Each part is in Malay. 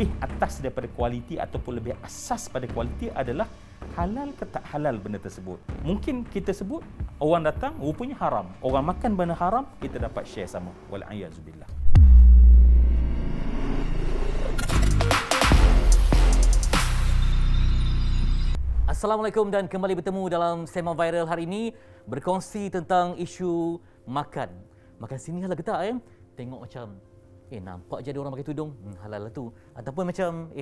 lebih atas daripada kualiti ataupun lebih asas pada kualiti adalah halal ke tak halal benda tersebut. Mungkin kita sebut orang datang rupanya haram, orang makan benda haram, kita dapat share sama. Wal'ayazubillah. Assalamualaikum dan kembali bertemu dalam Sema Viral hari ini berkongsi tentang isu makan. Makan sini halal ke tak Tengok macam nampak je ada orang pakai tudung, halal lah tu. Ataupun macam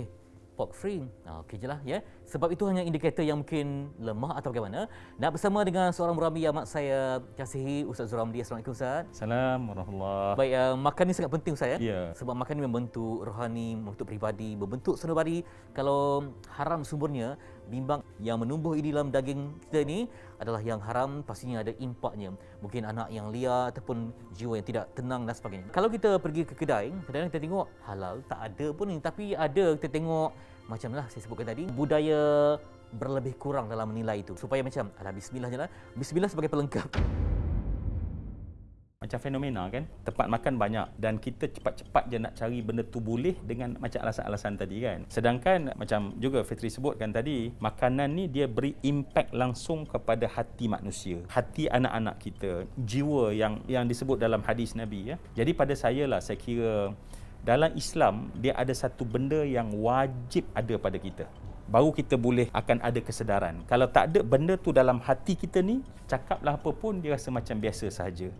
pork free. Okey je lah ya. Sebab itu hanya indikator yang mungkin lemah atau bagaimana. Nak bersama dengan seorang murabbi yang amat saya kasihi, Ustaz Zuramli. Assalamualaikum Ustaz. Assalamualaikum warahmatullahi. Baik, makan ni sangat penting Ustaz Ya. Sebab makan ni membentuk rohani, membentuk peribadi, membentuk sanubari. Kalau haram sumbernya, bimbang yang menumbuh ini dalam daging kita ni adalah yang haram, pastinya ada impaknya. Mungkin anak yang liar ataupun jiwa yang tidak tenang dan sebagainya. Kalau kita pergi ke kedai, kadang-kadang kita tengok halal tak ada pun ni, tapi ada kita tengok macamlah saya sebutkan tadi, budaya berlebih kurang dalam menilai itu. Supaya macam bismillah je lah. Bismillah sebagai pelengkap. Macam fenomena kan, tempat makan banyak dan kita cepat-cepat je nak cari benda tu boleh dengan macam alasan-alasan tadi kan. Sedangkan macam juga Fitri sebutkan tadi, makanan ni dia beri impact langsung kepada hati manusia, hati anak-anak kita, jiwa yang disebut dalam hadis Nabi ya. Jadi pada saya kira dalam Islam dia ada satu benda yang wajib ada pada kita. Baru kita boleh akan ada kesedaran. Kalau tak ada benda tu dalam hati kita ni, cakaplah apa pun dia rasa macam biasa sahaja.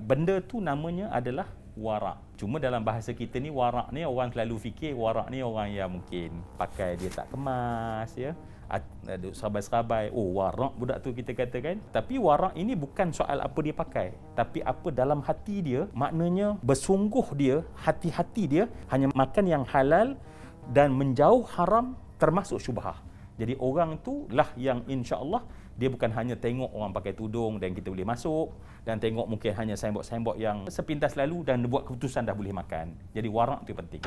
Benda tu namanya adalah warak. Cuma dalam bahasa kita ni, warak ni orang selalu fikir warak ni orang yang mungkin pakai dia tak kemas ya. Ada serabai-serabai. Oh, warak budak tu kita katakan. Tapi warak ini bukan soal apa dia pakai, tapi apa dalam hati dia. Maknanya bersungguh dia, hati-hati dia hanya makan yang halal dan menjauh haram termasuk syubhah. Jadi orang tu lah yang insya-Allah dia bukan hanya tengok orang pakai tudung dan kita boleh masuk, dan tengok mungkin hanya signboard-signboard yang sepintas lalu dan buat keputusan dah boleh makan. Jadi warak tu penting.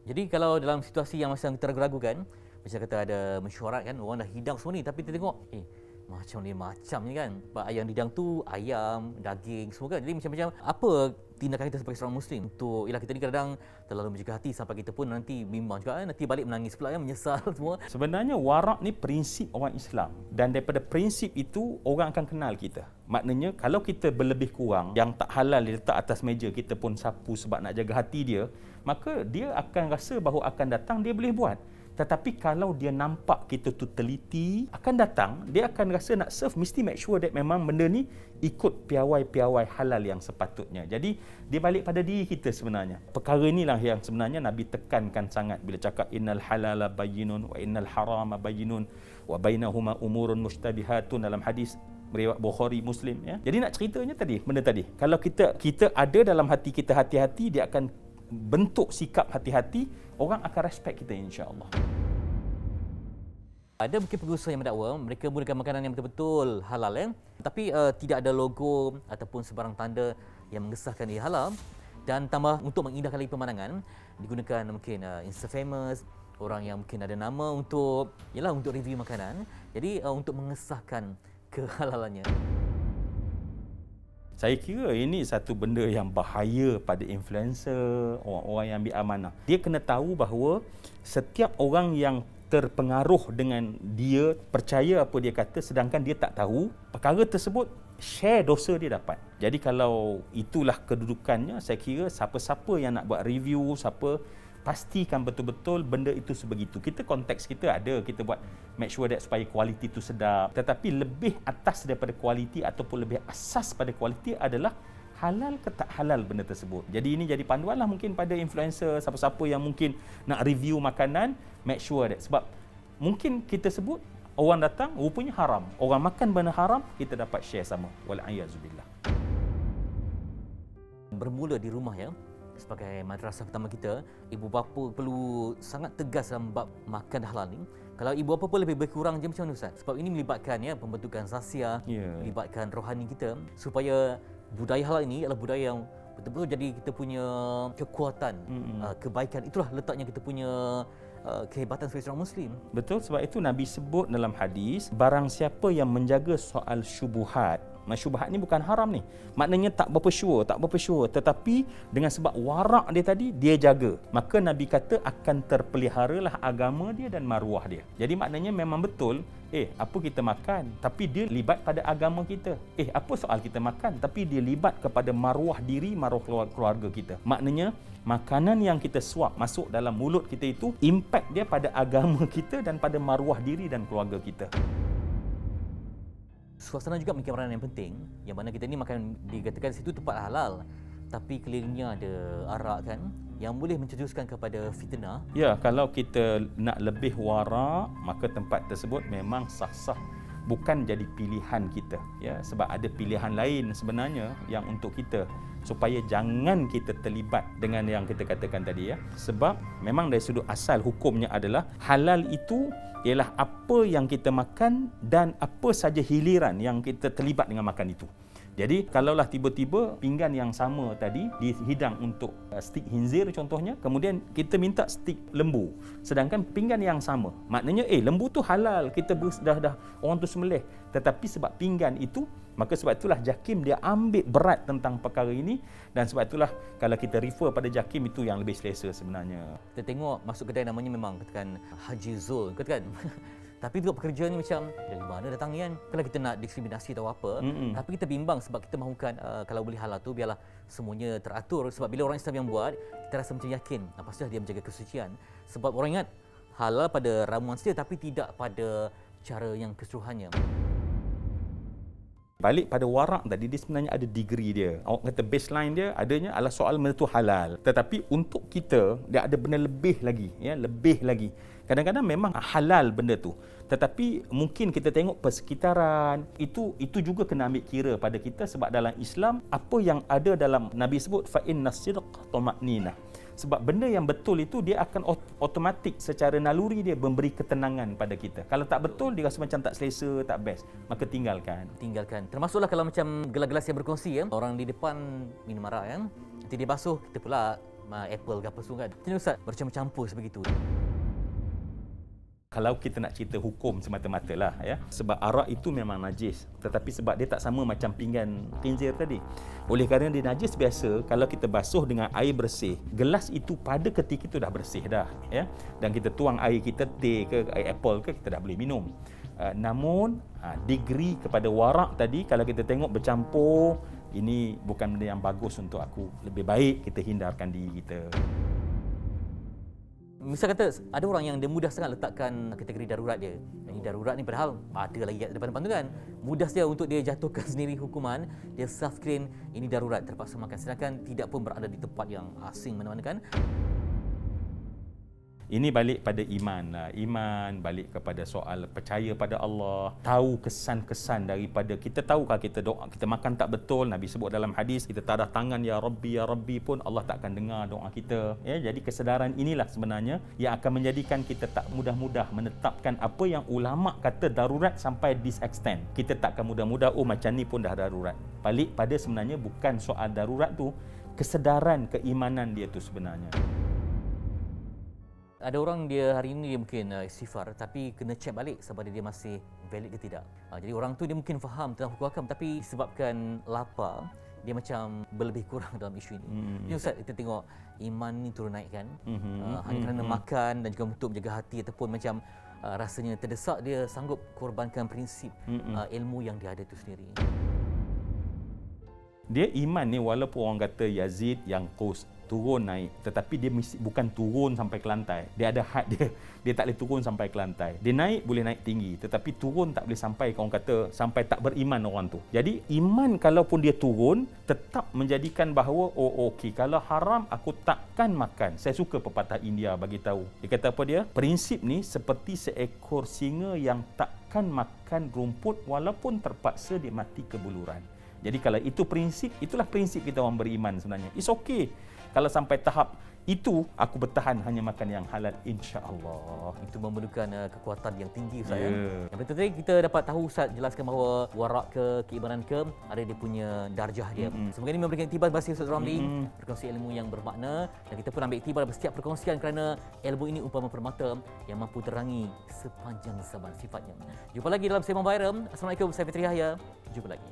Jadi kalau dalam situasi yang masih kita ragu-ragu kan, macam kata ada mesyuarat kan, orang dah hidang semua ni, tapi kita tengok macam ni kan, ayam hidang tu ayam, daging semua kan. Jadi macam-macam apa tindakan kita sebagai seorang Muslim untuk, kita ni kadang terlalu menjaga hati sampai kita pun nanti bimbang juga nanti balik menangis pula menyesal semua. Sebenarnya warak ni prinsip orang Islam, dan daripada prinsip itu orang akan kenal kita. Maknanya kalau kita berlebih kurang, yang tak halal diletak atas meja, kita pun sapu sebab nak jaga hati dia, maka dia akan rasa bahawa akan datang dia boleh buat. Tetapi kalau dia nampak kita tu teliti, akan datang, dia akan rasa nak serve, mesti make sure that memang benda ni ikut piawai-piawai halal yang sepatutnya. Jadi dia balik pada diri kita sebenarnya. Perkara inilah yang sebenarnya Nabi tekankan sangat bila cakap innal halala bayyinun wa innal harama bayyinun wa bainahuma umurun mushtabihatun dalam hadis riwayat Bukhari Muslim ya. Jadi nak ceritanya tadi, benda tadi. Kalau kita ada dalam hati kita hati-hati, dia akan bentuk sikap hati-hati, orang akan respect kita insya-Allah. Ada mungkin pengusaha yang mendakwa mereka menggunakan makanan yang betul-betul halal tapi tidak ada logo ataupun sebarang tanda yang mengesahkan ia halal, dan tambah untuk mengindahkan lagi pemandangan digunakan mungkin Instafamous, orang yang mungkin ada nama untuk untuk review makanan. Jadi untuk mengesahkan kehalalannya. Saya kira ini satu benda yang bahaya pada influencer, orang-orang yang ambil amanah. Dia kena tahu bahawa setiap orang yang terpengaruh dengan dia, percaya apa dia kata sedangkan dia tak tahu, perkara tersebut share dosa dia dapat. Jadi kalau itulah kedudukannya, saya kira siapa-siapa yang nak buat review, pastikan betul-betul benda itu sebegitu. Kita konteks kita ada, kita buat make sure that supaya kualiti itu sedap. Tetapi lebih atas daripada kualiti ataupun lebih asas pada kualiti adalah halal ke tak halal benda tersebut. Jadi ini jadi panduanlah mungkin pada influencer, siapa-siapa yang mungkin nak review makanan, make sure that. Sebab mungkin kita sebut orang datang rupanya haram, orang makan benda haram, kita dapat share sama. Wal'ayazubillah. Bermula di rumah sebagai madrasah pertama kita, ibu bapa perlu sangat tegas dalam bab makan halal ni. Kalau ibu bapa pun lebih berkurang je macam mana Ustaz? Sebab ini melibatkan pembentukan sasiah, melibatkan rohani kita, supaya budaya halal ini adalah budaya yang betul-betul jadi kita punya kekuatan, kebaikan. Itulah letaknya kita punya kehebatan sebagai seorang Muslim. Betul, sebab itu Nabi sebut dalam hadis, barang siapa yang menjaga soal syubuhat, syubhat ni bukan haram ni. Maknanya tak berapa sure, tetapi dengan sebab warak dia tadi dia jaga. Maka Nabi kata akan terpeliharalah agama dia dan maruah dia. Jadi maknanya memang betul, apa kita makan tapi dia libat pada agama kita. Apa soal kita makan tapi dia libat kepada maruah diri, maruah keluarga kita. Maknanya makanan yang kita suap masuk dalam mulut kita itu impak dia pada agama kita dan pada maruah diri dan keluarga kita. Suasana juga memiliki peranan yang penting, yang mana kita ni makan dikatakan situ tempat halal, tapi kelilingnya ada arak kan yang boleh mencetuskan kepada fitnah. Ya, kalau kita nak lebih warak, maka tempat tersebut memang sah-sah bukan jadi pilihan kita, ya, sebab ada pilihan lain sebenarnya yang untuk kita supaya jangan kita terlibat dengan yang kita katakan tadi, ya. Sebab memang dari sudut asal hukumnya adalah halal itu ialah apa yang kita makan dan apa saja hiliran yang kita terlibat dengan makan itu. Jadi kalaulah tiba-tiba pinggan yang sama tadi dihidang untuk stik khinzir contohnya, kemudian kita minta stik lembu, sedangkan pinggan yang sama, maknanya lembu tu halal, kita dah orang tu sembelih, tetapi sebab pinggan itu, maka sebab itulah JAKIM dia ambil berat tentang perkara ini, dan sebab itulah kalau kita refer pada JAKIM itu yang lebih selesa sebenarnya. Kita tengok masuk kedai namanya memang katakan Haji Zul katakan. Tapi juga pekerja ni macam dari mana datang ni kan? Kalau kita nak diskriminasi atau apa, tapi kita bimbang sebab kita mahukan kalau boleh halal tu biarlah semuanya teratur, sebab bila orang Islam yang buat, kita rasa macam yakin pastilah dia menjaga kesucian. Sebab orang ingat halal pada ramuan saja tapi tidak pada cara yang keseluruhannya. Balik pada warak tadi, dia sebenarnya ada degree dia. Awak kata baseline dia adanya adalah soal benda tu halal. Tetapi untuk kita, dia ada benda lebih lagi. Ya, lebih lagi. Kadang-kadang memang halal benda tu. Tetapi mungkin kita tengok persekitaran, itu juga kena ambil kira pada kita, sebab dalam Islam, apa yang ada dalam Nabi sebut, فَإِنَّ الصِّدْقَ طَمَأْنِينَةٌ. Sebab benda yang betul itu dia akan otomatik secara naluri dia memberi ketenangan pada kita. Kalau tak betul, dia rasa macam tak selesa, tak best, maka tinggalkan. Termasuklah kalau macam gelas-gelas yang berkongsi, ya. Orang di depan minum arak kan, nanti dia basuh, kita pula apple ke apa semua kan. Jadi Ustaz, bercampur sebegitu. Kalau kita nak cerita hukum semata-mata lah, ya, sebab arak itu memang najis, tetapi sebab dia tak sama macam pinggan khinzir tadi, oleh kerana dia najis biasa, kalau kita basuh dengan air bersih, gelas itu pada ketika itu dah bersih dah, ya, dan kita tuang air kita, teh ke air apple ke, kita dah boleh minum. Namun degree kepada warak tadi, kalau kita tengok bercampur, ini bukan benda yang bagus untuk aku. Lebih baik kita hindarkan diri kita. Misal kata ada orang yang dia mudah sangat letakkan kategori darurat dia. Ini darurat ni padahal ada lagi kat depan-depan tu kan. Mudah saja untuk dia jatuhkan sendiri hukuman, dia self screen ini darurat terpaksa makan, sedangkan tidak pun berada di tempat yang asing mana-mana kan. Ini balik pada iman lah. Iman, balik kepada soal percaya pada Allah. Tahu kesan-kesan daripada kita tahu kalau kita doa, kita makan tak betul. Nabi sebut dalam hadis, kita tadah tangan ya Rabbi pun Allah tak akan dengar doa kita. Ya, jadi kesedaran inilah sebenarnya yang akan menjadikan kita tak mudah-mudah menetapkan apa yang ulama kata darurat sampai this extent. Kita tak akan mudah-mudah, macam ni pun dah darurat. Balik pada sebenarnya bukan soal darurat tu, kesedaran keimanan dia tu sebenarnya. Ada orang dia hari ini dia mungkin istighfar, tapi kena check balik sama ada dia masih valid ke tidak. Jadi orang tu dia mungkin faham tentang hukum hakam, tapi sebabkan lapar, dia macam berlebih kurang dalam isu ini. Jadi Ustaz, kita tengok iman ni turun naik kan. Hanya kerana makan dan juga untuk menjaga hati ataupun macam rasanya terdesak, dia sanggup korbankan prinsip ilmu yang dia ada itu sendiri. Dia iman ni walaupun orang kata Yazid yang turun naik, tetapi dia bukan turun sampai ke lantai. Dia ada had dia. Dia tak boleh turun sampai ke lantai. Dia naik boleh naik tinggi, tetapi turun tak boleh sampai, orang kata sampai tak beriman orang tu. Jadi iman kalaupun dia turun, tetap menjadikan bahawa okey, kalau haram aku takkan makan. Saya suka pepatah India bagi tahu. Dia kata apa dia? Prinsip ni seperti seekor singa yang takkan makan rumput walaupun terpaksa dia mati kebuluran. Jadi kalau itu prinsip, itulah prinsip kita orang beriman sebenarnya. It's okay kalau sampai tahap Itu aku bertahan hanya makan yang halal, insya-Allah. Itu memerlukan kekuatan yang tinggi Ustaz. Ya. Yang penting tadi kita dapat tahu Ustaz jelaskan bahawa warak ke keimanan ke ada dia punya darjah dia. Semoga ini memberikan iktibar bagi Ustaz Ramli, berkongsi ilmu yang bermakna, dan kita pun ambil iktibar dalam setiap perkongsian kerana ilmu ini umpama permata yang mampu terangi sepanjang zaman sifatnya. Jumpa lagi dalam Sembang Viral. Assalamualaikum, saya Fitri Yahya. Jumpa lagi.